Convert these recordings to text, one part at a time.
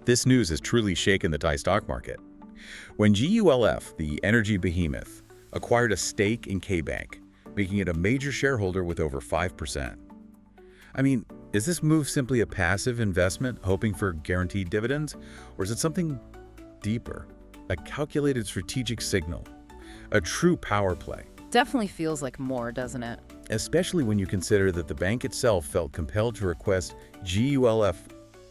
This news has truly shaken the Thai stock market. When GULF, the energy behemoth, acquired a stake in KBANK, making it a major shareholder with over 5%. I mean, is this move simply a passive investment hoping for guaranteed dividends? Or is it something deeper, a calculated strategic signal, a true power play? Definitely feels like more, doesn't it? Especially when you consider that the bank itself felt compelled to request GULF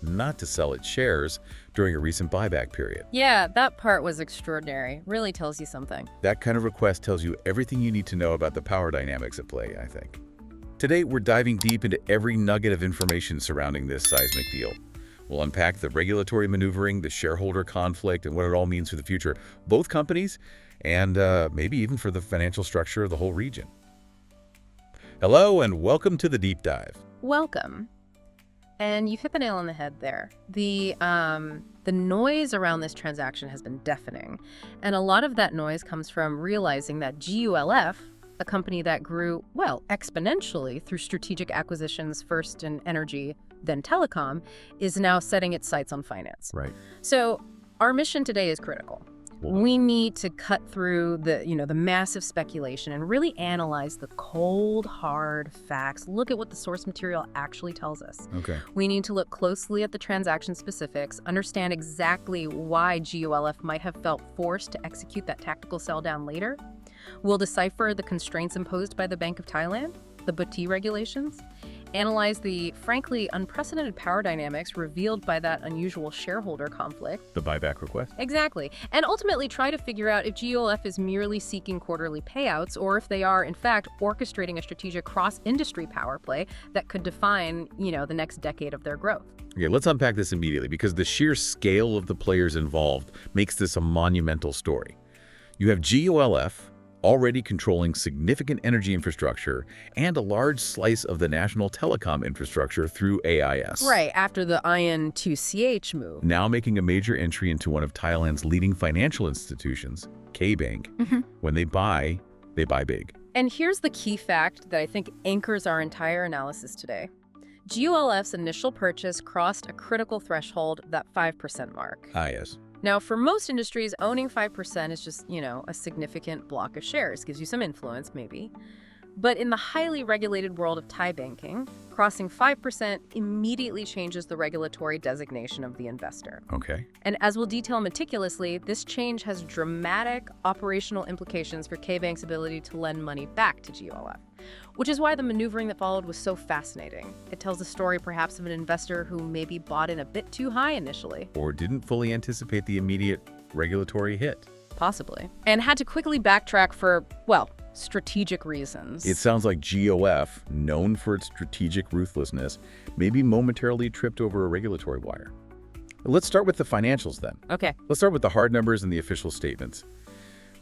not to sell its shares during a recent buyback period. Yeah, that part was extraordinary. Really tells you something. That kind of request tells you everything you need to know about the power dynamics at play, I think. Today, we're diving deep into every nugget of information surrounding this seismic deal. We'll unpack the regulatory maneuvering, the shareholder conflict, and what it all means for the future of both companies and maybe even for the financial structure of the whole region. Hello, and welcome to the Deep Dive. Welcome. And you hit the nail on the head there. The noise around this transaction has been deafening. And a lot of that noise comes from realizing that GULF, a company that grew, well, exponentially through strategic acquisitions, first in energy, then telecom, is now setting its sights on finance. Right. So our mission today is critical. We need to cut through the massive speculation and really analyze the cold, hard facts. Look at what the source material actually tells us. Okay. We need to look closely at the transaction specifics, understand exactly why GULF might have felt forced to execute that tactical sell down later. We'll decipher the constraints imposed by the Bank of Thailand, the BoT regulations, analyze the, frankly, unprecedented power dynamics revealed by that unusual shareholder conflict. The buyback request? Exactly. And ultimately try to figure out if GULF is merely seeking quarterly payouts or if they are, in fact, orchestrating a strategic cross-industry power play that could define, the next decade of their growth. Okay, let's unpack this immediately because the sheer scale of the players involved makes this a monumental story. You have GULF, already controlling significant energy infrastructure and a large slice of the national telecom infrastructure through AIS. Right, after the IN2CH move. Now making a major entry into one of Thailand's leading financial institutions, KBANK. When they buy big. And here's the key fact that I think anchors our entire analysis today. GULF's initial purchase crossed a critical threshold, that 5% mark. Ah, yes. Now, for most industries, owning 5% is just, a significant block of shares. Gives you some influence, maybe. But in the highly regulated world of Thai banking, crossing 5% immediately changes the regulatory designation of the investor. Okay. And as we'll detail meticulously, this change has dramatic operational implications for KBank's ability to lend money back to GULF, which is why the maneuvering that followed was so fascinating. It tells the story perhaps of an investor who maybe bought in a bit too high initially. Or didn't fully anticipate the immediate regulatory hit. Possibly. And had to quickly backtrack for, well, strategic reasons. It sounds like GOF, known for its strategic ruthlessness, maybe momentarily tripped over a regulatory wire. Let's start with the financials then. Okay. Let's start with the hard numbers and the official statements.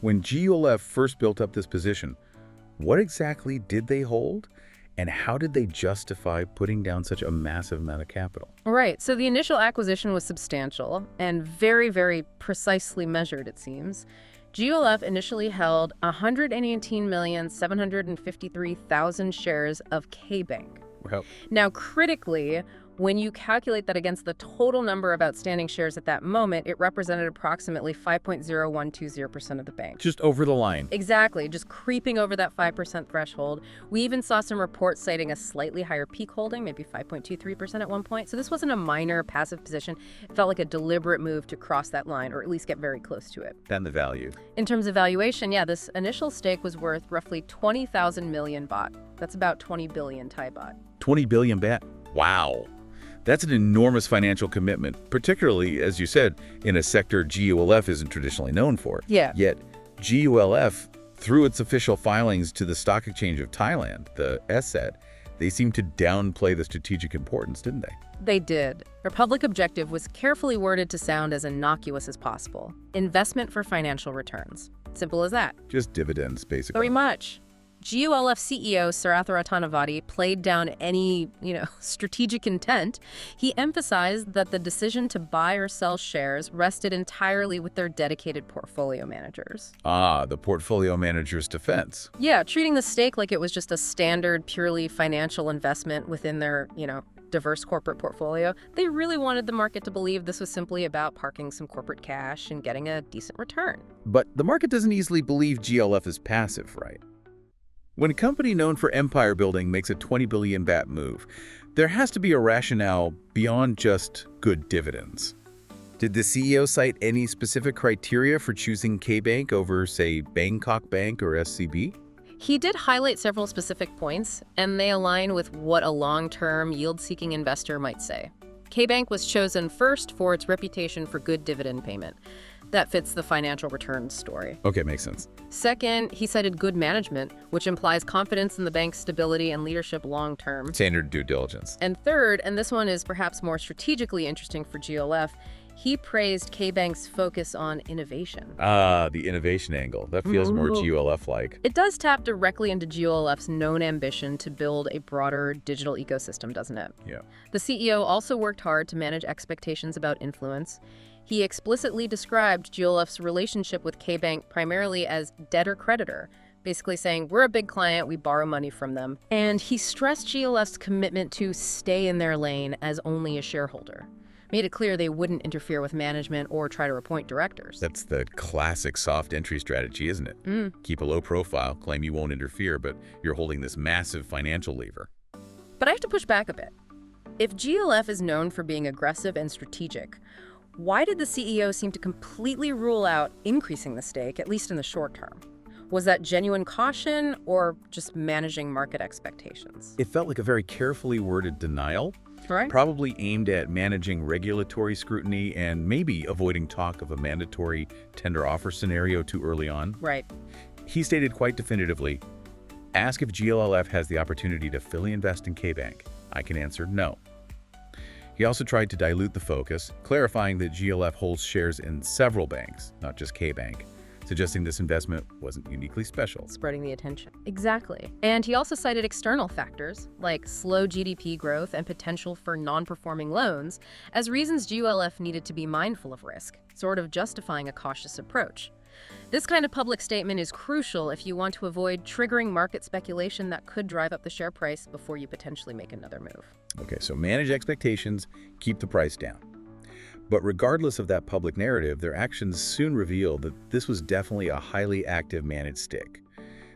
When GULF first built up this position, what exactly did they hold? And how did they justify putting down such a massive amount of capital? Right. So the initial acquisition was substantial and very, very precisely measured, it seems. GULF initially held 118,753,000 shares of KBank. Well, Now, critically, when you calculate that against the total number of outstanding shares at that moment, it represented approximately 5.0120% of the bank. just over the line. Exactly, just creeping over that 5% threshold. We even saw some reports citing a slightly higher peak holding, maybe 5.23% at one point. So this wasn't a minor passive position. It felt like a deliberate move to cross that line, or at least get very close to it. Then the value. In terms of valuation, yeah, this initial stake was worth roughly 20,000 million baht. That's about 20 billion Thai baht. 20 billion baht. Wow. That's an enormous financial commitment, particularly, as you said, in a sector GULF isn't traditionally known for. Yeah. Yet, GULF, through its official filings to the Stock Exchange of Thailand, the SET, they seemed to downplay the strategic importance, didn't they? They did. Their public objective was carefully worded to sound as innocuous as possible. Investment for financial returns. Simple as that. Just dividends, basically. Very much. GULF CEO Sarath Ratnavati played down any, strategic intent. He emphasized that the decision to buy or sell shares rested entirely with their dedicated portfolio managers. Ah, the portfolio manager's defense. Yeah, treating the stake like it was just a standard, purely financial investment within their, diverse corporate portfolio, they really wanted the market to believe this was simply about parking some corporate cash and getting a decent return. But the market doesn't easily believe GLF is passive, right? When a company known for empire building makes a 20 billion baht move, there has to be a rationale beyond just good dividends. Did the CEO cite any specific criteria for choosing KBANK over, say, Bangkok Bank or SCB? He did highlight several specific points, and they align with what a long-term, yield-seeking investor might say. KBANK was chosen first for its reputation for good dividend payment. That fits the financial returns story. Okay, makes sense. Second, he cited good management, which implies confidence in the bank's stability and leadership long-term. Standard due diligence. And third, and this one is perhaps more strategically interesting for GLF, he praised KBank's focus on innovation. Ah, the innovation angle. That feels more GLF-like. It does tap directly into GLF's known ambition to build a broader digital ecosystem, doesn't it? Yeah. The CEO also worked hard to manage expectations about influence. He explicitly described GLF's relationship with KBank primarily as debtor-creditor, basically saying, we're a big client, we borrow money from them. And he stressed GLF's commitment to stay in their lane as only a shareholder. Made it clear they wouldn't interfere with management or try to appoint directors. That's the classic soft entry strategy, isn't it? Keep a low profile, claim you won't interfere, but you're holding this massive financial lever. But I have to push back a bit. If GLF is known for being aggressive and strategic, why did the CEO seem to completely rule out increasing the stake, at least in the short term? Was that genuine caution or just managing market expectations? It felt like a very carefully worded denial, Right. probably aimed at managing regulatory scrutiny and maybe avoiding talk of a mandatory tender offer scenario too early on. Right. He stated quite definitively, ask if GLF has the opportunity to fully invest in KBank. I can answer no. He also tried to dilute the focus, clarifying that GLF holds shares in several banks, not just KBank, suggesting this investment wasn't uniquely special. Spreading the attention. Exactly. And he also cited external factors, like slow GDP growth and potential for non-performing loans, as reasons GLF needed to be mindful of risk, sort of justifying a cautious approach. This kind of public statement is crucial if you want to avoid triggering market speculation that could drive up the share price before you potentially make another move. Okay, so manage expectations, keep the price down. But regardless of that public narrative, their actions soon revealed that this was definitely a highly active managed stick.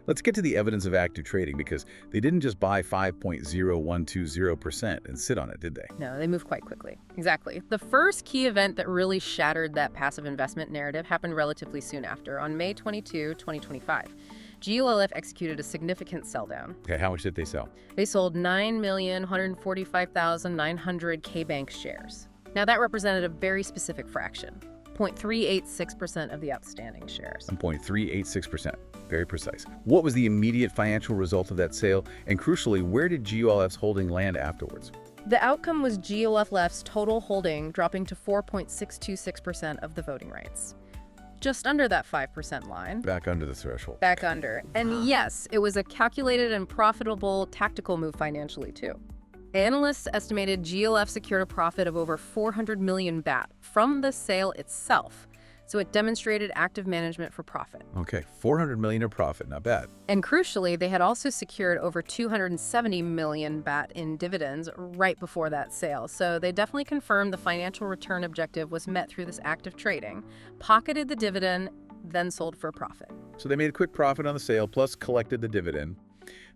Let's get to the evidence of active trading, because they didn't just buy 5.0120% and sit on it, did they? No, they move quite quickly. Exactly. The first key event that really shattered that passive investment narrative happened relatively soon after, on May 22, 2025. GLF executed a significant sell-down. Okay, how much did they sell? They sold 9,145,900 KBank shares. Now, that represented a very specific fraction, 0.386% of the outstanding shares. 0.386%. Very precise. What was the immediate financial result of that sale? And crucially, where did GLF's holding land afterwards? The outcome was GLF's total holding dropping to 4.626% of the voting rights. Just under that 5% line. Back under the threshold. Back under. And yes, it was a calculated and profitable tactical move financially, too. Analysts estimated GLF secured a profit of over 400 million baht from the sale itself, so it demonstrated active management for profit. Okay, 400 million of profit, not bad. And crucially, they had also secured over 270 million baht in dividends right before that sale, so they definitely confirmed the financial return objective was met through this active trading, pocketed the dividend, then sold for a profit. So they made a quick profit on the sale, plus collected the dividend.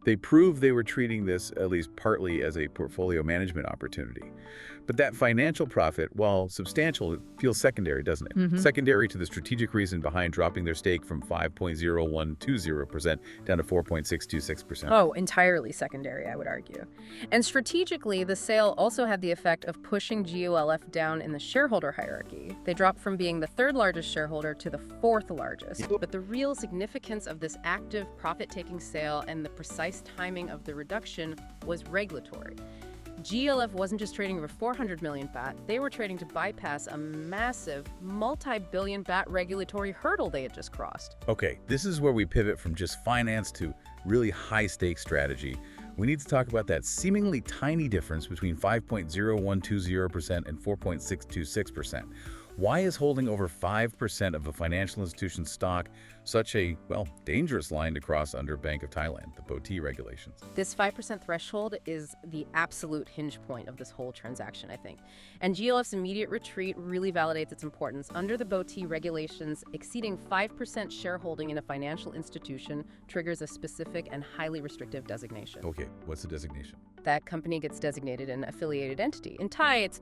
They proved they were treating this, at least partly, as a portfolio management opportunity. But that financial profit, while substantial, it feels secondary, doesn't it? Secondary to the strategic reason behind dropping their stake from 5.0120% down to 4.626%. Oh, entirely secondary, I would argue. And strategically, the sale also had the effect of pushing GLF down in the shareholder hierarchy. They dropped from being the third largest shareholder to the fourth largest. But the real significance of this active profit-taking sale and the precise timing of the reduction was regulatory. GLF wasn't just trading over 400 million baht, they were trading to bypass a massive multi-billion baht regulatory hurdle they had just crossed. Okay, this is where we pivot from just finance to really high-stakes strategy. We need to talk about that seemingly tiny difference between 5.0120% and 4.626%. Why is holding over 5% of a financial institution's stock such a, well, dangerous line to cross under Bank of Thailand, the BoT regulations? This 5% threshold is the absolute hinge point of this whole transaction, I think. And GLF's immediate retreat really validates its importance. Under the BoT regulations, exceeding 5% shareholding in a financial institution triggers a specific and highly restrictive designation. Okay, what's the designation? That company gets designated an affiliated entity. In Thai, it's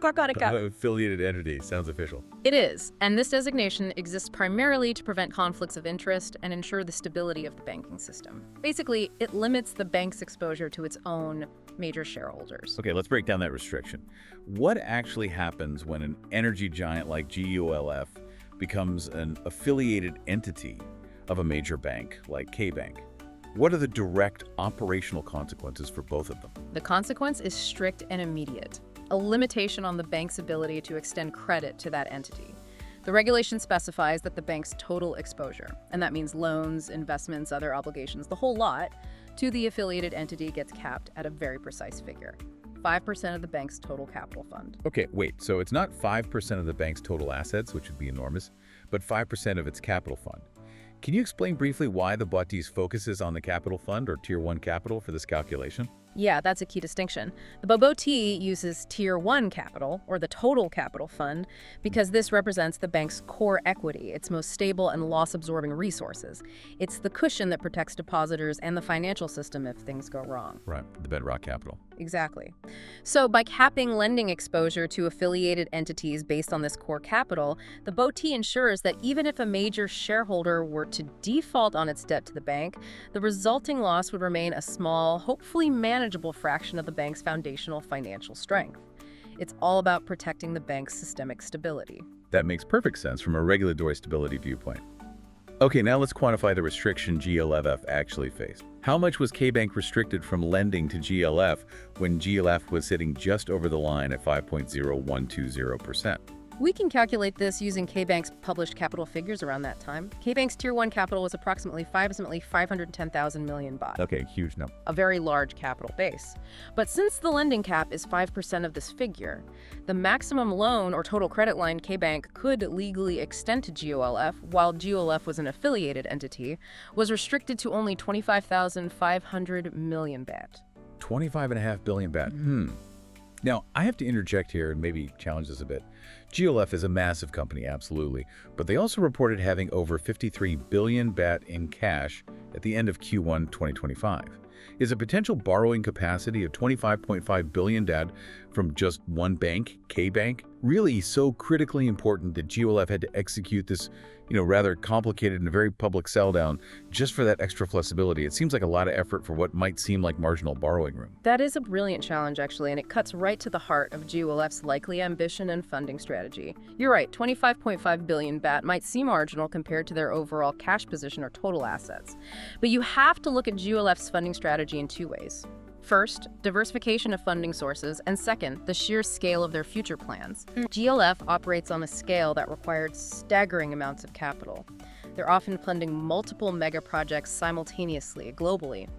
Affiliated entity. Sounds official. It is, and this designation exists primarily to prevent conflicts of interest and ensure the stability of the banking system. Basically, it limits the bank's exposure to its own major shareholders. Okay, let's break down that restriction. What actually happens when an energy giant like GULF becomes an affiliated entity of a major bank like KBANK? What are the direct operational consequences for both of them? The consequence is strict and immediate, a limitation on the bank's ability to extend credit to that entity. The regulation specifies that the bank's total exposure, and that means loans, investments, other obligations, the whole lot, to the affiliated entity gets capped at a very precise figure. 5% of the bank's total capital fund. Okay, wait, so it's not 5% of the bank's total assets, which would be enormous, but 5% of its capital fund. Can you explain briefly why the BoT's focuses on the capital fund or Tier 1 capital for this calculation? Yeah, that's a key distinction. The BoT uses Tier 1 capital, or the total capital fund, because this represents the bank's core equity, its most stable and loss-absorbing resources. It's the cushion that protects depositors and the financial system if things go wrong. Right, the bedrock capital. Exactly. So by capping lending exposure to affiliated entities based on this core capital, the BoT ensures that even if a major shareholder were to default on its debt to the bank, the resulting loss would remain a small, hopefully manageable fraction of the bank's foundational financial strength. It's all about protecting the bank's systemic stability. That makes perfect sense from a regulatory stability viewpoint. Okay, now let's quantify the restriction GLF actually faced. How much was KBank restricted from lending to GLF when GLF was sitting just over the line at 5.0120%? We can calculate this using KBank's published capital figures around that time. KBank's Tier 1 capital was approximately 510,000 million baht. Okay, huge number. A very large capital base. But since the lending cap is 5% of this figure, the maximum loan or total credit line KBank could legally extend to GOLF, while GOLF was an affiliated entity, was restricted to only 25,500 million baht. 25.5 billion baht. Now, I have to interject here and maybe challenge this a bit. GLF is a massive company, absolutely, but they also reported having over 53 billion baht in cash at the end of Q1 2025. Is a potential borrowing capacity of 25.5 billion baht from just one bank, KBank, really so critically important that GLF had to execute this, rather complicated and very public sell down just for that extra flexibility? It seems like a lot of effort for what might seem like marginal borrowing room. That is a brilliant challenge, actually, and it cuts right to the heart of GLF's likely ambition and funding strategy. You're right, 25.5 billion baht might seem marginal compared to their overall cash position or total assets. But you have to look at GLF's funding strategy in two ways. First, diversification of funding sources, and second, the sheer scale of their future plans. GLF operates on a scale that required staggering amounts of capital. They're often funding multiple mega projects simultaneously, globally.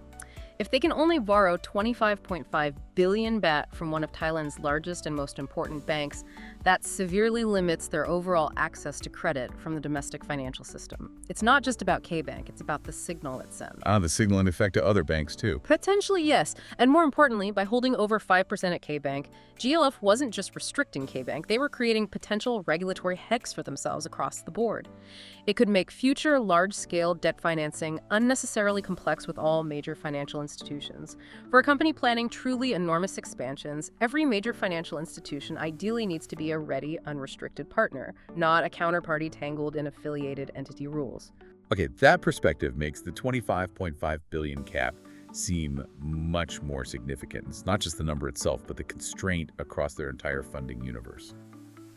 If they can only borrow 25.5 billion baht from one of Thailand's largest and most important banks, that severely limits their overall access to credit from the domestic financial system. It's not just about KBank, it's about the signal it sends. The signal in effect to other banks too. Potentially, yes. And more importantly, by holding over 5% at KBank, GLF wasn't just restricting KBank, they were creating potential regulatory hex for themselves across the board. It could make future large-scale debt financing unnecessarily complex with all major financial institutions. For a company planning truly enormous expansions, every major financial institution ideally needs to be a ready, unrestricted partner, not a counterparty tangled in affiliated entity rules. Okay, that perspective makes the 25.5 billion cap seem much more significant. It's not just the number itself, but the constraint across their entire funding universe.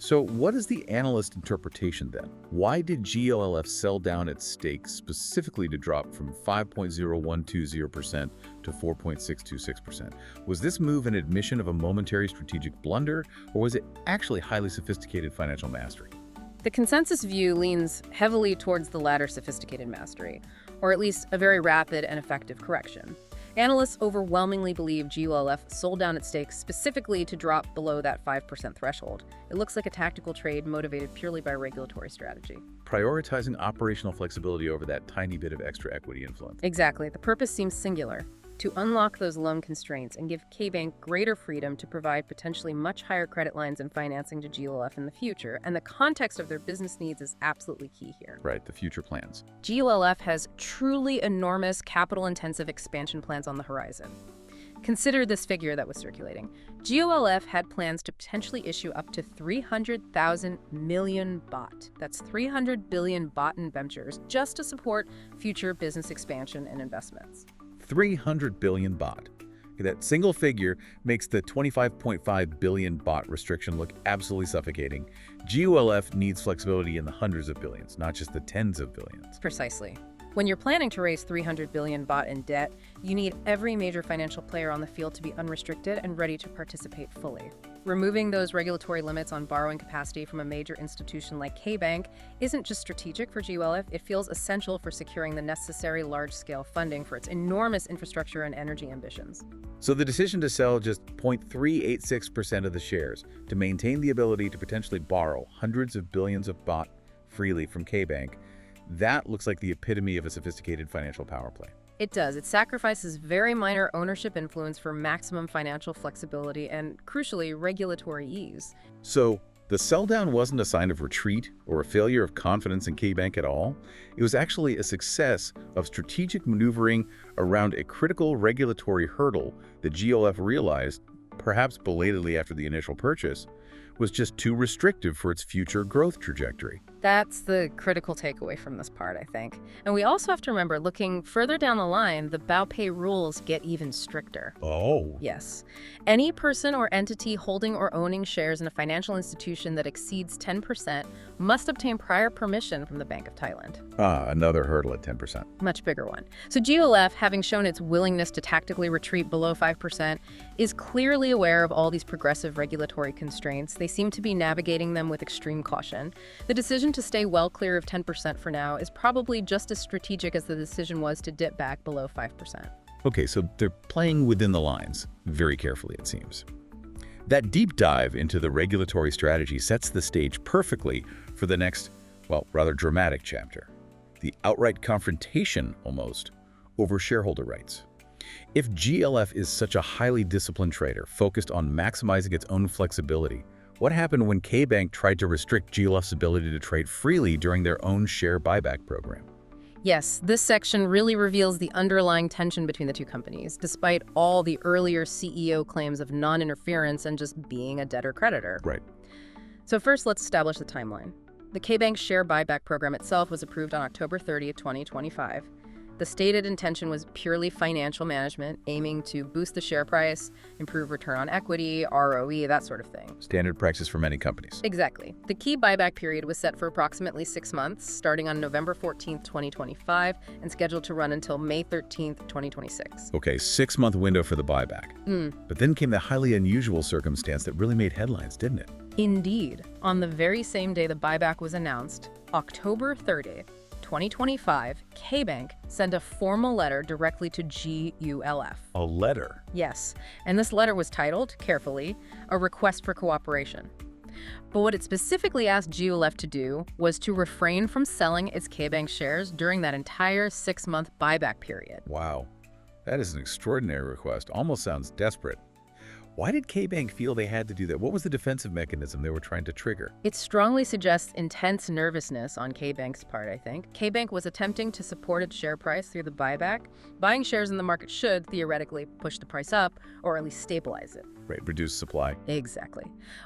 So what is the analyst interpretation then? Why did GLF sell down its stake specifically to drop from 5.0120% to 4.626%? Was this move an admission of a momentary strategic blunder, or was it actually highly sophisticated financial mastery? The consensus view leans heavily towards the latter, sophisticated mastery, or at least a very rapid and effective correction. Analysts overwhelmingly believe GULF sold down its stakes specifically to drop below that 5% threshold. It looks like a tactical trade motivated purely by regulatory strategy. Prioritizing operational flexibility over that tiny bit of extra equity influence. Exactly. The purpose seems singular: to unlock those loan constraints and give KBANK greater freedom to provide potentially much higher credit lines and financing to GULF in the future. And the context of their business needs is absolutely key here. Right, the future plans. GULF has truly enormous capital-intensive expansion plans on the horizon. Consider this figure that was circulating. GULF had plans to potentially issue up to 300,000 million BoT. That's 300 billion BoT in ventures just to support future business expansion and investments. 300 billion BoT. That single figure makes the 25.5 billion BoT restriction look absolutely suffocating. GULF needs flexibility in the hundreds of billions, not just the tens of billions. Precisely. When you're planning to raise 300 billion BoT in debt, you need every major financial player on the field to be unrestricted and ready to participate fully. Removing those regulatory limits on borrowing capacity from a major institution like KBANK isn't just strategic for GULF, it feels essential for securing the necessary large-scale funding for its enormous infrastructure and energy ambitions. So the decision to sell just 0.386% of the shares to maintain the ability to potentially borrow hundreds of billions of BoT freely from KBANK, that looks like the epitome of a sophisticated financial power play. It does. It sacrifices very minor ownership influence for maximum financial flexibility and, crucially, regulatory ease. So the sell-down wasn't a sign of retreat or a failure of confidence in KBANK at all. It was actually a success of strategic maneuvering around a critical regulatory hurdle that GULF realized, perhaps belatedly after the initial purchase, was just too restrictive for its future growth trajectory. That's the critical takeaway from this part, I think. And we also have to remember, looking further down the line, the BoT rules get even stricter. Oh. Yes. Any person or entity holding or owning shares in a financial institution that exceeds 10% must obtain prior permission from the Bank of Thailand. Another hurdle at 10%. Much bigger one. So GULF, having shown its willingness to tactically retreat below 5%, is clearly aware of all these progressive regulatory constraints. They seem to be navigating them with extreme caution. The decision to stay well clear of 10% for now is probably just as strategic as the decision was to dip back below 5%. Okay, so they're playing within the lines, very carefully it seems. That deep dive into the regulatory strategy sets the stage perfectly for the next, well, rather dramatic chapter. The outright confrontation, almost, over shareholder rights. If GLF is such a highly disciplined trader focused on maximizing its own flexibility, what happened when KBANK tried to restrict GLF's ability to trade freely during their own share buyback program? Yes, this section really reveals the underlying tension between the two companies, despite all the earlier CEO claims of non-interference and just being a debtor-creditor. Right. So first, let's establish the timeline. The KBANK share buyback program itself was approved on October 30, 2025. The stated intention was purely financial management, aiming to boost the share price, improve return on equity, ROE, that sort of thing. Standard practice for many companies. Exactly. The key buyback period was set for approximately 6 months, starting on November 14, 2025, and scheduled to run until May 13, 2026. Okay, 6-month window for the buyback. But then came the highly unusual circumstance that really made headlines, didn't it? Indeed. On the very same day the buyback was announced, October 30, 2025, KBANK sent a formal letter directly to GULF. A letter? Yes, and this letter was titled, carefully, a request for cooperation. But what it specifically asked GULF to do was to refrain from selling its KBANK shares during that entire 6-month buyback period. Wow, that is an extraordinary request. Almost sounds desperate. Why did KBANK feel they had to do that? What was the defensive mechanism they were trying to trigger? It strongly suggests intense nervousness on KBANK's part, I think. KBANK was attempting to support its share price through the buyback. Buying shares in the market should, theoretically, push the price up, or at least stabilize it. Right, reduce supply. Exactly.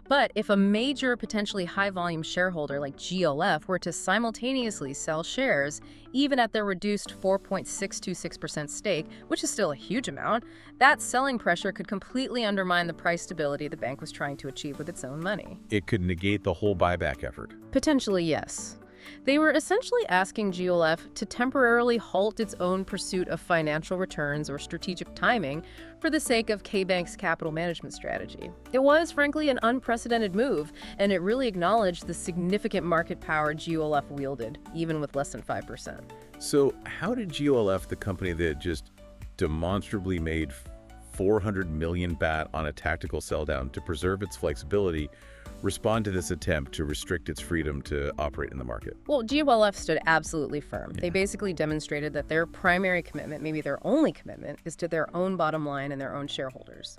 But if a major, potentially high-volume shareholder like GLF were to simultaneously sell shares, even at their reduced 4.626% stake, which is still a huge amount, that selling pressure could completely undermine the price stability the bank was trying to achieve with its own money. It could negate the whole buyback effort. Potentially, yes. They were essentially asking GULF to temporarily halt its own pursuit of financial returns or strategic timing for the sake of KBANK's capital management strategy. It was, frankly, an unprecedented move, and it really acknowledged the significant market power GULF wielded, even with less than 5%. So how did GULF, the company that just demonstrably made 400 million baht on a tactical sell-down to preserve its flexibility, respond to this attempt to restrict its freedom to operate in the market? Well, GOLF stood absolutely firm. Yeah. They basically demonstrated that their primary commitment, maybe their only commitment, is to their own bottom line and their own shareholders.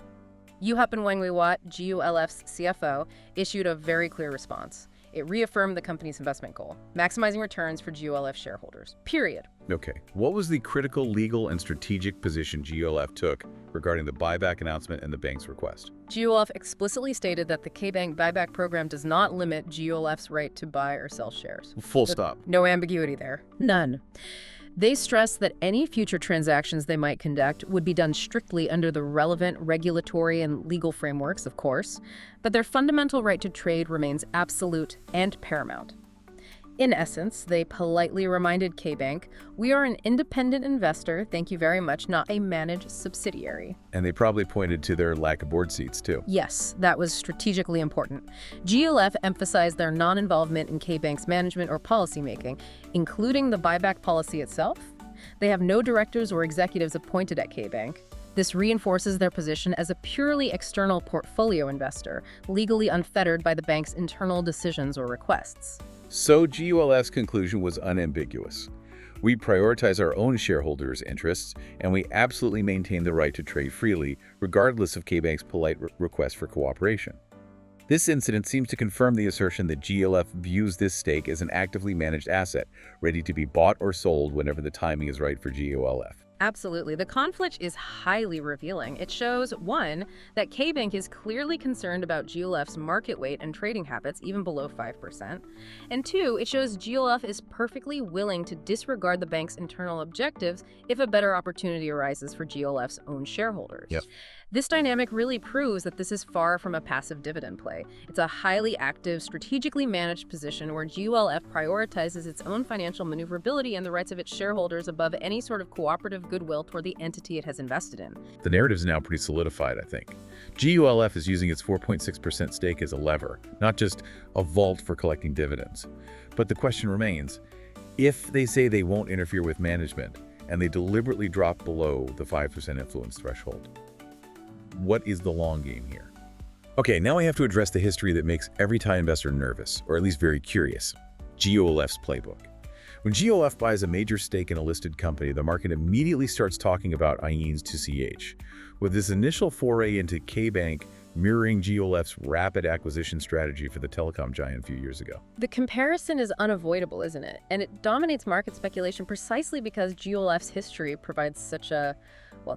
Yuhap and Wangwei-Watt, GOLF's CFO, issued a very clear response. It reaffirmed the company's investment goal, maximizing returns for GOLF shareholders, period. Okay, what was the critical legal and strategic position GOLF took regarding the buyback announcement and the bank's request? GOLF explicitly stated that the KBANK buyback program does not limit GOLF's right to buy or sell shares. Full stop. No ambiguity there. None. They stressed that any future transactions they might conduct would be done strictly under the relevant regulatory and legal frameworks, of course, but their fundamental right to trade remains absolute and paramount. In essence, they politely reminded KBANK, "We are an independent investor, thank you very much, not a managed subsidiary." And they probably pointed to their lack of board seats, too. Yes, that was strategically important. GOLF emphasized their non-involvement in KBANK's management or policymaking, including the buyback policy itself. They have no directors or executives appointed at KBANK. This reinforces their position as a purely external portfolio investor, legally unfettered by the bank's internal decisions or requests. So GOLF's conclusion was unambiguous. We prioritize our own shareholders' interests, and we absolutely maintain the right to trade freely, regardless of KBANK's polite request for cooperation. This incident seems to confirm the assertion that GOLF views this stake as an actively managed asset, ready to be bought or sold whenever the timing is right for GOLF. Absolutely. The conflict is highly revealing. It shows, one, that KBANK is clearly concerned about GOLF's market weight and trading habits, even below 5%. And two, it shows GOLF is perfectly willing to disregard the bank's internal objectives if a better opportunity arises for GOLF's own shareholders. Yep. This dynamic really proves that this is far from a passive dividend play. It's a highly active, strategically managed position where GOLF prioritizes its own financial maneuverability and the rights of its shareholders above any sort of cooperative goodwill toward the entity it has invested in. The narrative is now pretty solidified, I think. GOLF is using its 4.6% stake as a lever, not just a vault for collecting dividends. But the question remains, if they say they won't interfere with management and they deliberately drop below the 5% influence threshold, what is the long game here? Okay, now I have to address the history that makes every Thai investor nervous, or at least very curious: GOLF's playbook. When GOLF buys a major stake in a listed company, the market immediately starts talking about IEN's to CH, with this initial foray into KBANK mirroring GOLF's rapid acquisition strategy for the telecom giant a few years ago. The comparison is unavoidable, isn't it? And it dominates market speculation precisely because GOLF's history provides such a,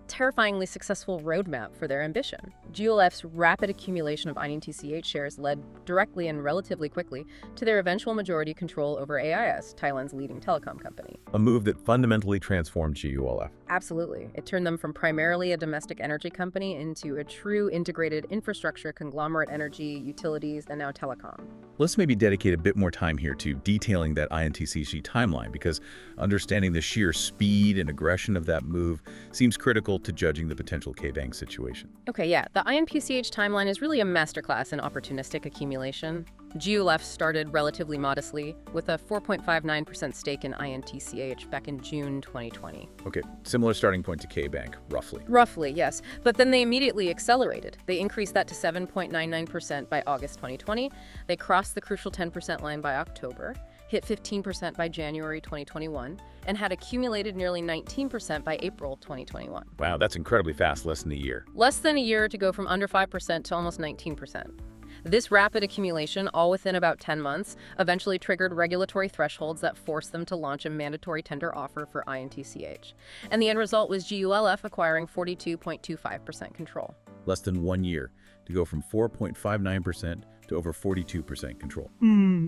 terrifyingly successful roadmap for their ambition. GOLF's rapid accumulation of INTCH shares led directly and relatively quickly to their eventual majority control over AIS, Thailand's leading telecom company. A move that fundamentally transformed GOLF. Absolutely. It turned them from primarily a domestic energy company into a true integrated infrastructure conglomerate, energy, utilities, and now telecom. Let's maybe dedicate a bit more time here to detailing that INTCH timeline, because understanding the sheer speed and aggression of that move seems critical to judging the potential KBANK situation. Okay, yeah, the INPCH timeline is really a masterclass in opportunistic accumulation. GOLF started relatively modestly with a 4.59% stake in INTCH back in June 2020. Okay, similar starting point to KBANK, roughly. Roughly, yes. But then they immediately accelerated. They increased that to 7.99% by August 2020. They crossed the crucial 10% line by October, hit 15% by January 2021, and had accumulated nearly 19% by April 2021. Wow, that's incredibly fast, less than a year. Less than a year to go from under 5% to almost 19%. This rapid accumulation, all within about 10 months, eventually triggered regulatory thresholds that forced them to launch a mandatory tender offer for INTCH. And the end result was GOLF acquiring 42.25% control. Less than 1 year to go from 4.59% to over 42% control.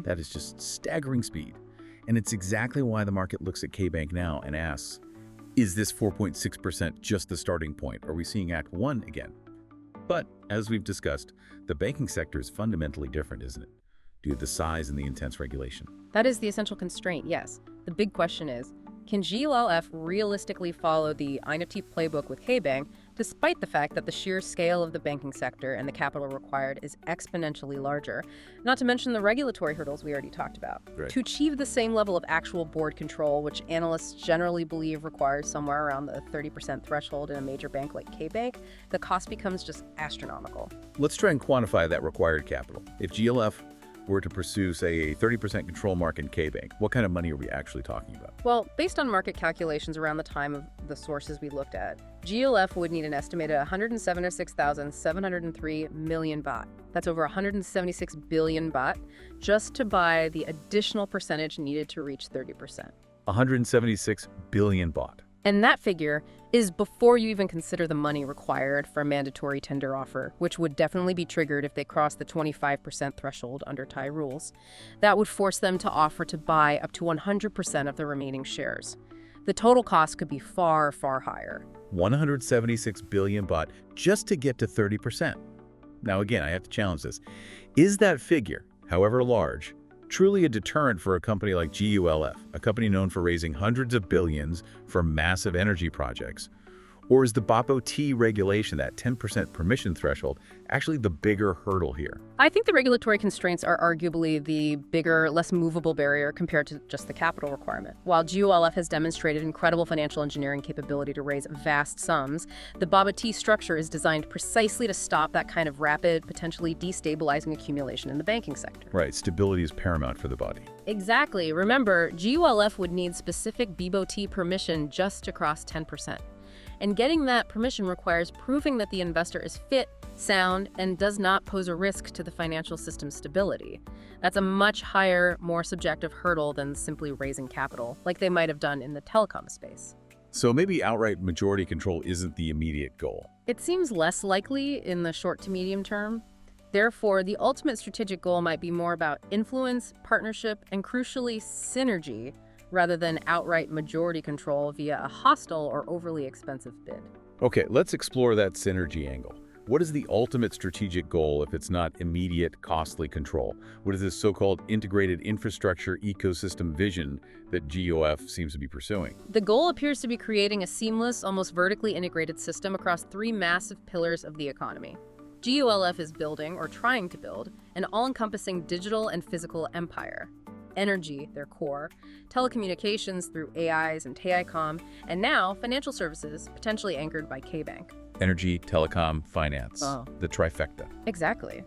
That is just staggering speed. And it's exactly why the market looks at KBANK now and asks, is this 4.6% just the starting point? Are we seeing Act 1 again? But, as we've discussed, the banking sector is fundamentally different, isn't it? Due to the size and the intense regulation. That is the essential constraint, yes. The big question is, can GOLF realistically follow the INFT playbook with KBANK despite the fact that the sheer scale of the banking sector and the capital required is exponentially larger, not to mention the regulatory hurdles we already talked about. Right. To achieve the same level of actual board control, which analysts generally believe requires somewhere around the 30% threshold in a major bank like KBank, the cost becomes just astronomical. Let's try and quantify that required capital. If GLF were to pursue, say, a 30% control mark in KBank, what kind of money are we actually talking about? Well, based on market calculations around the time of the sources we looked at, GLF would need an estimated 176,703 million baht. That's over 176 billion baht just to buy the additional percentage needed to reach 30%. 176 billion baht. And that figure is before you even consider the money required for a mandatory tender offer, which would definitely be triggered if they cross the 25% threshold under Thai rules. That would force them to offer to buy up to 100% of the remaining shares. The total cost could be far, far higher. 176 billion baht just to get to 30%. Now again, I have to challenge this. Is that figure, however large, truly a deterrent for a company like GULF, a company known for raising hundreds of billions for massive energy projects? Or is the BoT regulation, that 10% permission threshold, actually the bigger hurdle here? I think the regulatory constraints are arguably the bigger, less movable barrier compared to just the capital requirement. While GULF has demonstrated incredible financial engineering capability to raise vast sums, the BoT structure is designed precisely to stop that kind of rapid, potentially destabilizing accumulation in the banking sector. Right, stability is paramount for the body. Exactly. Remember, GULF would need specific BoT permission just to cross 10%. And getting that permission requires proving that the investor is fit, sound, and does not pose a risk to the financial system's stability. That's a much higher, more subjective hurdle than simply raising capital, like they might have done in the telecom space. So maybe outright majority control isn't the immediate goal. It seems less likely in the short to medium term. Therefore, the ultimate strategic goal might be more about influence, partnership, and crucially, synergy, rather than outright majority control via a hostile or overly expensive bid. Okay, let's explore that synergy angle. What is the ultimate strategic goal if it's not immediate, costly control? What is this so-called integrated infrastructure ecosystem vision that GULF seems to be pursuing? The goal appears to be creating a seamless, almost vertically integrated system across three massive pillars of the economy. GULF is building, or trying to build, an all-encompassing digital and physical empire. Energy, their core, telecommunications through AIs and TAICOM, and now financial services, potentially anchored by KBANK. Energy, telecom, finance. The trifecta. Exactly.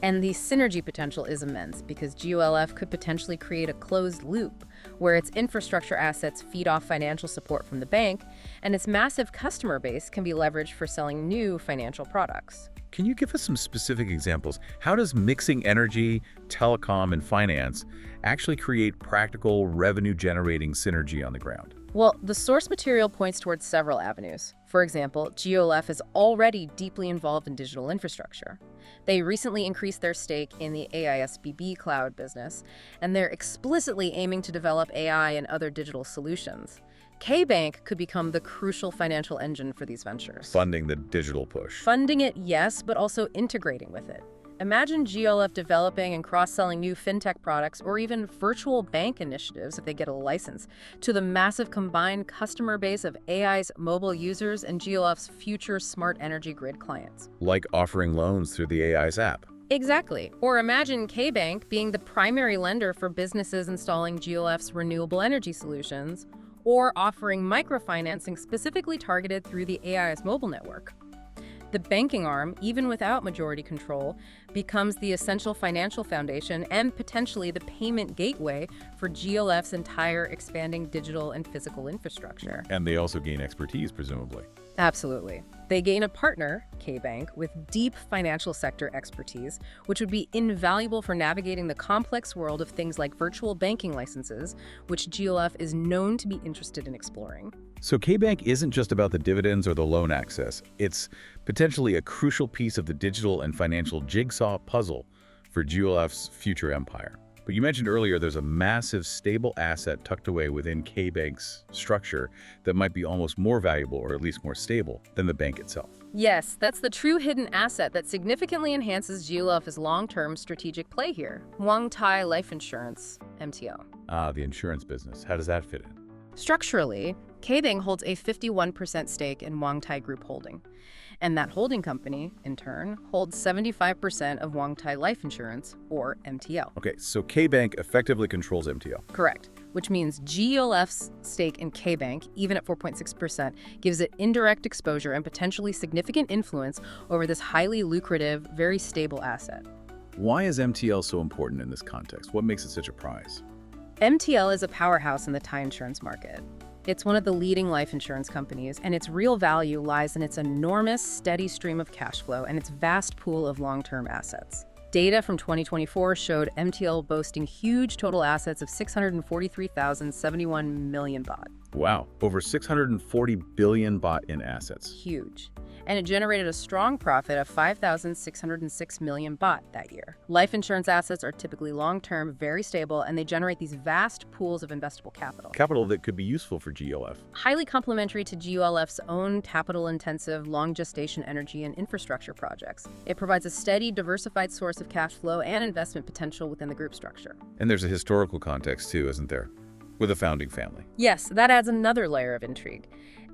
And the synergy potential is immense because GULF could potentially create a closed loop where its infrastructure assets feed off financial support from the bank, and its massive customer base can be leveraged for selling new financial products. Can you give us some specific examples? How does mixing energy, telecom, and finance actually create practical revenue-generating synergy on the ground? Well, the source material points towards several avenues. For example, GULF is already deeply involved in digital infrastructure. They recently increased their stake in the AISBB cloud business, and they're explicitly aiming to develop AI and other digital solutions. KBank could become the crucial financial engine for these ventures. Funding the digital push. Funding it, yes, but also integrating with it. Imagine GULF developing and cross-selling new fintech products or even virtual bank initiatives if they get a license to the massive combined customer base of AI's mobile users and GULF's future smart energy grid clients. Like offering loans through the AI's app. Exactly. Or imagine KBank being the primary lender for businesses installing GULF's renewable energy solutions, or offering microfinancing specifically targeted through the AI's mobile network. The banking arm, even without majority control, becomes the essential financial foundation and potentially the payment gateway for GULF's entire expanding digital and physical infrastructure. And they also gain expertise, presumably. Absolutely. They gain a partner, KBank, with deep financial sector expertise, which would be invaluable for navigating the complex world of things like virtual banking licenses, which GULF is known to be interested in exploring. So KBank isn't just about the dividends or the loan access. It's potentially a crucial piece of the digital and financial jigsaw puzzle for GULF's future empire. But you mentioned earlier there's a massive, stable asset tucked away within KBank's structure that might be almost more valuable, or at least more stable, than the bank itself. Yes, that's the true hidden asset that significantly enhances GULF's long-term strategic play here. Muang Thai Life Insurance, MTO. Ah, the insurance business. How does that fit in? Structurally, KBANK holds a 51% stake in Huangtai Group Holding, and that holding company, in turn, holds 75% of Huangtai Life Insurance, or MTL. Okay, so KBank effectively controls MTL. Correct, which means GELF's stake in KBANK, even at 4.6%, gives it indirect exposure and potentially significant influence over this highly lucrative, very stable asset. Why is MTL so important in this context? What makes it such a prize? MTL is a powerhouse in the Thai insurance market. It's one of the leading life insurance companies, and its real value lies in its enormous, steady stream of cash flow and its vast pool of long-term assets. Data from 2024 showed MTL boasting huge total assets of 643,071 million baht. Wow, over 640 billion baht in assets. Huge. And it generated a strong profit of 5,606 million baht that year. Life insurance assets are typically long-term, very stable, and they generate these vast pools of investable capital. Capital that could be useful for GLF. Highly complementary to GULF's own capital-intensive, long-gestation energy and infrastructure projects. It provides a steady, diversified source of cash flow and investment potential within the group structure. And there's a historical context too, isn't there? With a founding family. Yes, that adds another layer of intrigue.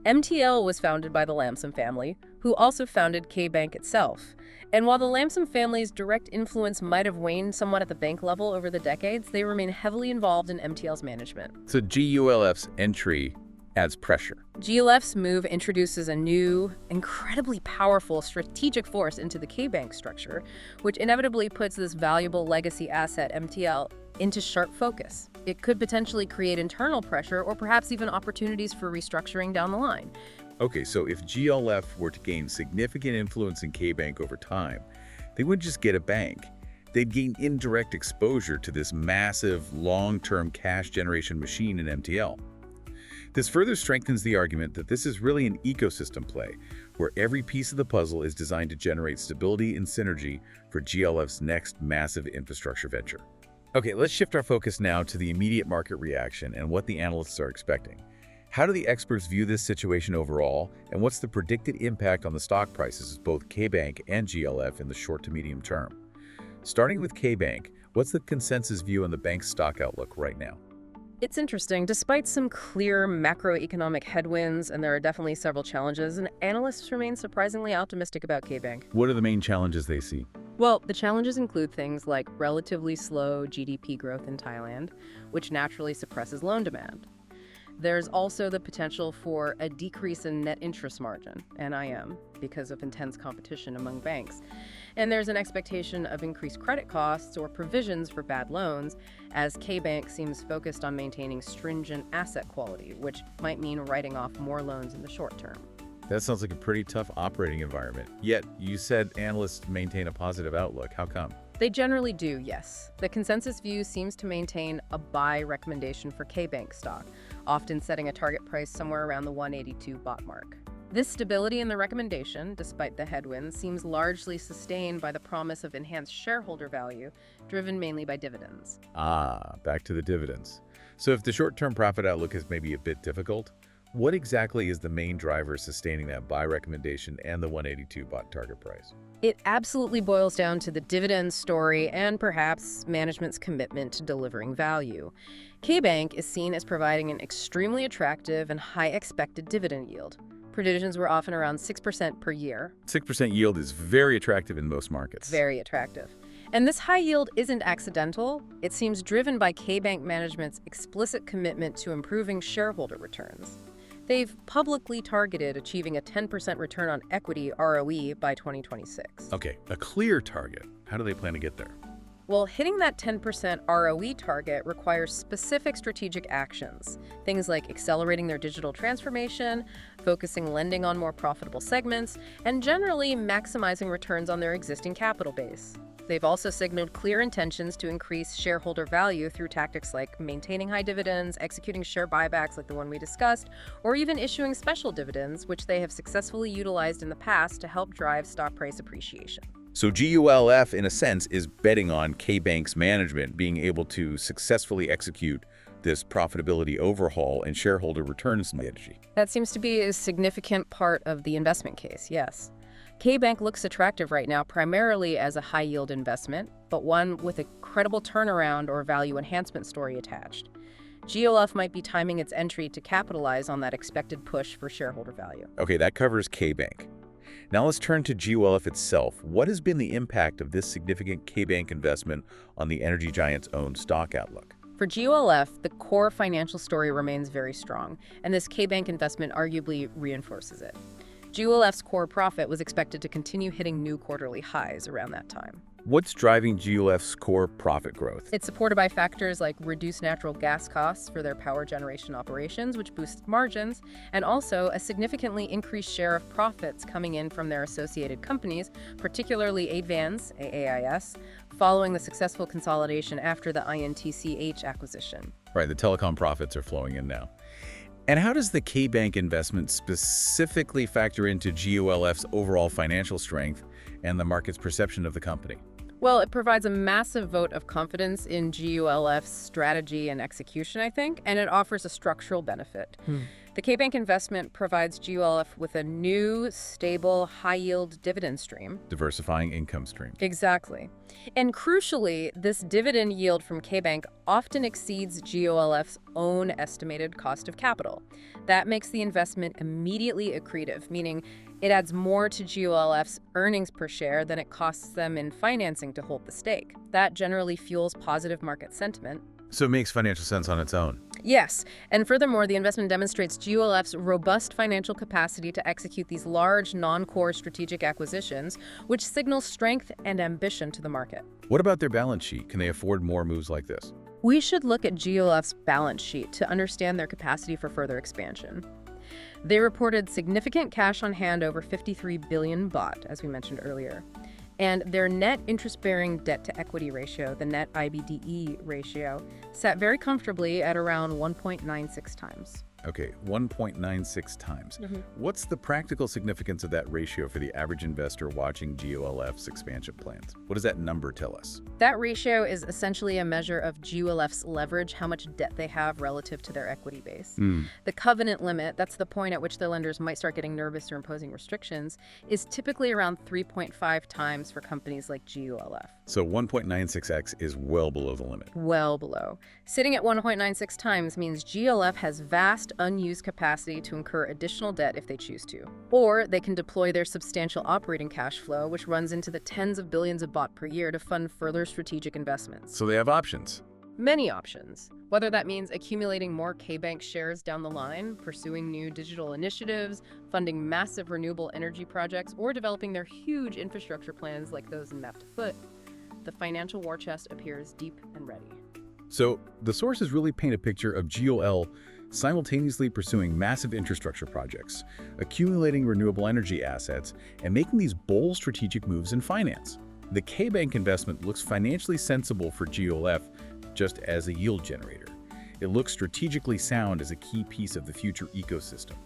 MTL was founded by the Lamson family, who also founded KBank itself. And while the Lamson family's direct influence might have waned somewhat at the bank level over the decades, they remain heavily involved in MTL's management. So GULF's entry adds pressure. GLF's move introduces a new, incredibly powerful strategic force into the KBank structure, which inevitably puts this valuable legacy asset, MTL, into sharp focus. It could potentially create internal pressure or perhaps even opportunities for restructuring down the line. Okay, so if GLF were to gain significant influence in KBank over time, they wouldn't just get a bank. They'd gain indirect exposure to this massive, long-term cash generation machine in MTL. This further strengthens the argument that this is really an ecosystem play, where every piece of the puzzle is designed to generate stability and synergy for GLF's next massive infrastructure venture. Okay, let's shift our focus now to the immediate market reaction and what the analysts are expecting. How do the experts view this situation overall, and what's the predicted impact on the stock prices of both KBank and GLF in the short to medium term? Starting with KBank, what's the consensus view on the bank's stock outlook right now? It's interesting. Despite some clear macroeconomic headwinds, and there are definitely several challenges, and analysts remain surprisingly optimistic about KBank. What are the main challenges they see? Well, the challenges include things like relatively slow GDP growth in Thailand, which naturally suppresses loan demand. There's also the potential for a decrease in net interest margin, NIM, because of intense competition among banks. And there's an expectation of increased credit costs or provisions for bad loans, as KBank seems focused on maintaining stringent asset quality, which might mean writing off more loans in the short term. That sounds like a pretty tough operating environment. Yet, you said analysts maintain a positive outlook. How come? They generally do, yes. The consensus view seems to maintain a buy recommendation for KBank stock, often setting a target price somewhere around the 182 baht mark. This stability in the recommendation, despite the headwinds, seems largely sustained by the promise of enhanced shareholder value, driven mainly by dividends. Back to the dividends. So if the short-term profit outlook is maybe a bit difficult, what exactly is the main driver sustaining that buy recommendation and the 182 baht target price? It absolutely boils down to the dividend story and perhaps management's commitment to delivering value. KBank is seen as providing an extremely attractive and high expected dividend yield. Predictions were often around 6% per year. 6% yield is very attractive in most markets. Very attractive. And this high yield isn't accidental. It seems driven by KBank management's explicit commitment to improving shareholder returns. They've publicly targeted achieving a 10% return on equity ROE by 2026. Okay, a clear target. How do they plan to get there? Well, hitting that 10% ROE target requires specific strategic actions. Things like accelerating their digital transformation, focusing lending on more profitable segments, and generally maximizing returns on their existing capital base. They've also signaled clear intentions to increase shareholder value through tactics like maintaining high dividends, executing share buybacks like the one we discussed, or even issuing special dividends, which they have successfully utilized in the past to help drive stock price appreciation. So GULF, in a sense, is betting on KBank's management being able to successfully execute this profitability overhaul and shareholder return strategy. That seems to be a significant part of the investment case, yes. KBank looks attractive right now primarily as a high-yield investment, but one with a credible turnaround or value enhancement story attached. GOLF might be timing its entry to capitalize on that expected push for shareholder value. Okay, that covers KBANK. Now let's turn to GULF itself. What has been the impact of this significant KBANK investment on the energy giant's own stock outlook? For GOLF, the core financial story remains very strong, and this KBANK investment arguably reinforces it. GOLF's core profit was expected to continue hitting new quarterly highs around that time. What's driving GULF's core profit growth? It's supported by factors like reduced natural gas costs for their power generation operations, which boosts margins, and also a significantly increased share of profits coming in from their associated companies, particularly Advance, AAIS, following the successful consolidation after the INTCH acquisition. Right, the telecom profits are flowing in now. And how does the KBANK investment specifically factor into GULF's overall financial strength and the market's perception of the company? Well, it provides a massive vote of confidence in GULF's strategy and execution, I think, and it offers a structural benefit. The KBANK investment provides GULF with a new, stable, high-yield dividend stream. Diversifying income stream. Exactly. And crucially, this dividend yield from KBANK often exceeds GULF's own estimated cost of capital. That makes the investment immediately accretive, meaning it adds more to GULF's earnings per share than it costs them in financing to hold the stake. That generally fuels positive market sentiment. So it makes financial sense on its own. Yes, and furthermore, the investment demonstrates GULF's robust financial capacity to execute these large, non-core strategic acquisitions, which signals strength and ambition to the market. What about their balance sheet? Can they afford more moves like this? We should look at GULF's balance sheet to understand their capacity for further expansion. They reported significant cash on hand, over 53 billion BoT, as we mentioned earlier. And their net interest-bearing debt-to-equity ratio, the net IBDE ratio, sat very comfortably at around 1.96 times. Okay, 1.96 times. What's the practical significance of that ratio for the average investor watching GULF's expansion plans? What does that number tell us? That ratio is essentially a measure of GULF's leverage, how much debt they have relative to their equity base. The covenant limit, that's the point at which their lenders might start getting nervous or imposing restrictions, is typically around 3.5 times for companies like GULF. So 1.96x is well below the limit. Well below. Sitting at 1.96 times means GULF has vast unused capacity to incur additional debt if they choose to. Or they can deploy their substantial operating cash flow, which runs into the tens of billions of BoT per year, to fund further strategic investments. So they have options. Many options. Whether that means accumulating more KBANK shares down the line, pursuing new digital initiatives, funding massive renewable energy projects, or developing their huge infrastructure plans like those in Map to Foot, the financial war chest appears deep and ready. So the sources really paint a picture of GUL simultaneously pursuing massive infrastructure projects, accumulating renewable energy assets, and making these bold strategic moves in finance. The KBANK investment looks financially sensible for GULF just as a yield generator. It looks strategically sound as a key piece of the future ecosystem.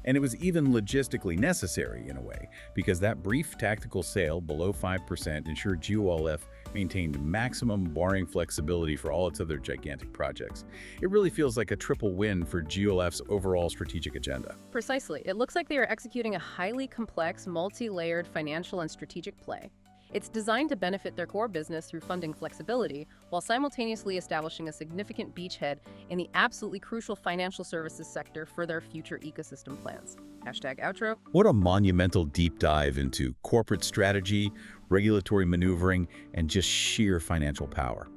And it was even logistically necessary in a way, because that brief tactical sale below 5% ensured GULF maintained maximum borrowing flexibility for all its other gigantic projects. It really feels like a triple win for GULF's overall strategic agenda. Precisely. It looks like they are executing a highly complex, multi-layered financial and strategic play. It's designed to benefit their core business through funding flexibility, while simultaneously establishing a significant beachhead in the absolutely crucial financial services sector for their future ecosystem plans. #outro. What a monumental deep dive into corporate strategy, regulatory maneuvering, and just sheer financial power.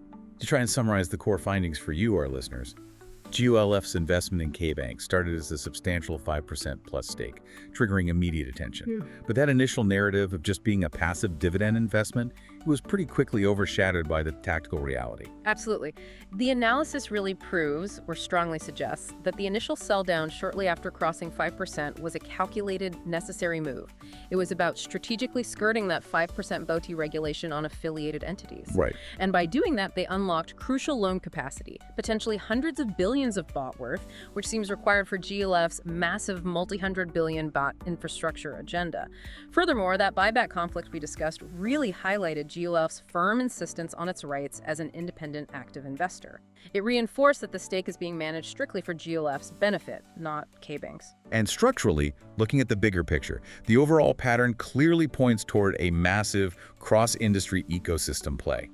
To try and summarize the core findings for you, our listeners, GULF's investment in KBANK started as a substantial 5% plus stake, triggering immediate attention. But that initial narrative of just being a passive dividend investment was pretty quickly overshadowed by the tactical reality. Absolutely. The analysis really proves, or strongly suggests, that the initial sell down shortly after crossing 5% was a calculated, necessary move. It was about strategically skirting that 5% BoT regulation on affiliated entities. Right. And by doing that, they unlocked crucial loan capacity, potentially hundreds of billions of BoT worth, which seems required for GULF's massive multi-hundred billion BoT infrastructure agenda. Furthermore, that buyback conflict we discussed really highlighted GULF's firm insistence on its rights as an independent active investor. It reinforced that the stake is being managed strictly for GULF's benefit, not KBANK's. And structurally, looking at the bigger picture, the overall pattern clearly points toward a massive cross-industry ecosystem play.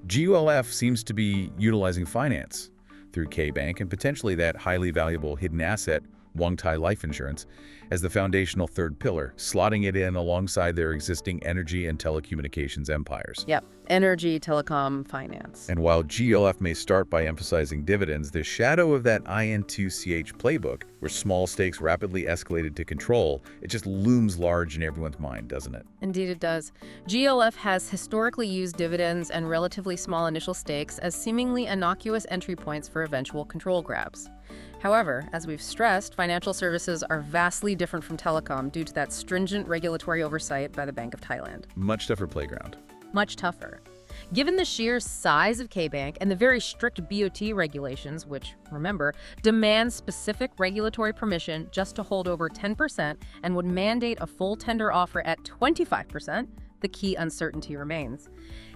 GULF seems to be utilizing finance, through KBANK and potentially that highly valuable hidden asset, Wong Tai Life Insurance, as the foundational third pillar, slotting it in alongside their existing energy and telecommunications empires. Yep, energy, telecom, finance. And while GLF may start by emphasizing dividends, the shadow of that IN2CH playbook, where small stakes rapidly escalated to control, it just looms large in everyone's mind, doesn't it? Indeed it does. GLF has historically used dividends and relatively small initial stakes as seemingly innocuous entry points for eventual control grabs. However, as we've stressed, financial services are vastly different from telecom due to that stringent regulatory oversight by the Bank of Thailand. Much tougher playground. Much tougher. Given the sheer size of KBank and the very strict BoT regulations, which, remember, demand specific regulatory permission just to hold over 10% and would mandate a full tender offer at 25%, the key uncertainty remains.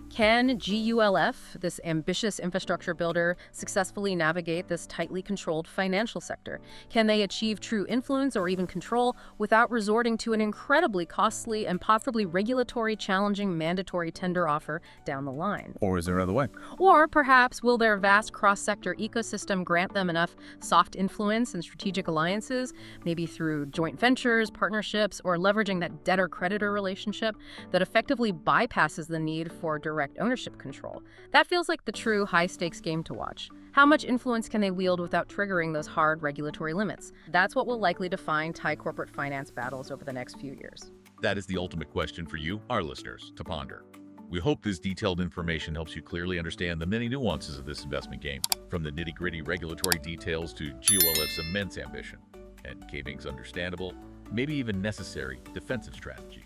Can GULF, this ambitious infrastructure builder, successfully navigate this tightly controlled financial sector? Can they achieve true influence or even control without resorting to an incredibly costly and possibly regulatory challenging mandatory tender offer down the line? Or is there another way? Or perhaps will their vast cross-sector ecosystem grant them enough soft influence and strategic alliances, maybe through joint ventures, partnerships, or leveraging that debtor-creditor relationship that effectively bypasses the need for direct ownership control? That feels like the true high-stakes game to watch. How much influence can they wield without triggering those hard regulatory limits? That's what will likely define Thai corporate finance battles over the next few years. That is the ultimate question for you, our listeners, to ponder. We hope this detailed information helps you clearly understand the many nuances of this investment game, from the nitty-gritty regulatory details to GOLF's immense ambition, and KBANK's understandable, maybe even necessary, defensive strategy.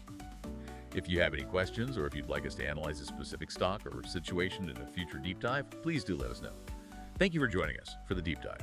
If you have any questions, or if you'd like us to analyze a specific stock or situation in a future deep dive, please do let us know. Thank you for joining us for the deep dive.